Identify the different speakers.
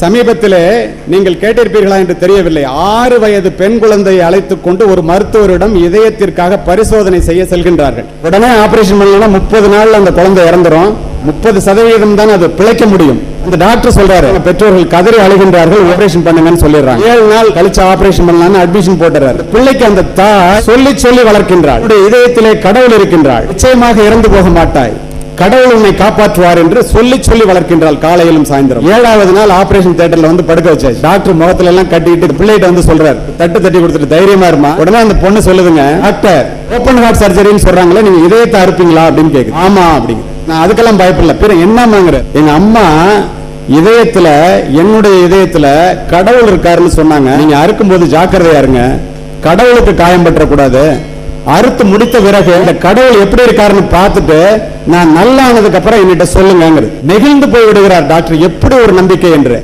Speaker 1: சமீபத்திலே நீங்கள் கேட்டிருப்பீர்களா என்று தெரியவில்லை, 6 வயது பெண் குழந்தையை அழைத்துக் கொண்டு ஒரு மருத்துவரிடம் இதயத்திற்காக பரிசோதனை செய்ய செல்கின்றார்கள். உடனே ஆபரேஷன் பண்ணலாம், 30 நாள்ல அந்த குழந்தை இறந்துரும். 30% தான் அது பிழைக்க முடியும். அந்த டாக்டர் சொல்றாரு, பெற்றோர்கள் கதறி அழுகின்றார்கள், ஆபரேஷன் பண்ணுங்கன்னு சொல்லிடுறாங்க. 7 நாள் கழிச்சு ஆபரேஷன் பண்ணலாம்னு அட்மிஷன் போட்டுறாரு. பிள்ளைக்கு அந்த தாய் சொல்லி வளர்க்கின்றாள். இதயத்திலே கடவுள் இருக்கின்றாள், நிச்சயமாக இறந்து போக மாட்டாய், கடவுள் உன்னை காப்பாற்றுவார் என்று சொல்லி வளர்க்கின்றாள். காலையிலும் சாயந்தரம் 7வது நாள் ஆபரேஷன் தியேட்டர்ல வந்து படுக்க வச்சாச்சு. டாக்டர் முகத்துல எல்லாம் கட்டிட்டு பிள்ளைகிட்ட வந்து சொல்றாரு, தட்டி கொடுத்துட்டு தைரியமா இருமா. உடனே அந்த பொண்ணு சொல்லுதுங்க, டாக்டர் ஓபன் ஹார்ட் சர்ஜரின்னு சொல்றாங்களே, நீங்க இதயத்தை அறுப்பீங்களா அப்படின்னு கேக்குது. ஆமா அப்படிங்க. நான் அதுக்கெல்லாம் பயப்படல. பிறகு என்னமாங்கிற, எங்க அம்மா இதயத்துல, என்னுடைய இதயத்துல கடவுள் இருக்காருன்னு சொன்னாங்க. நீங்க அறுக்கும் போது ஜாக்கிரதையா இருங்க, கடவுளுக்கு காயம் பற்ற கூடாது. அறுத்து முடித்த பிறகு இந்த கடவுள் எப்படி இருக்காருன்னு பார்த்துட்டு நான் நல்லா ஆனதுக்கு அப்புறம் என்கிட்ட சொல்லுங்க. நெகிழ்ந்து போய் விடுகிறார் டாக்டர், எப்படி ஒரு நம்பிக்கை என்று.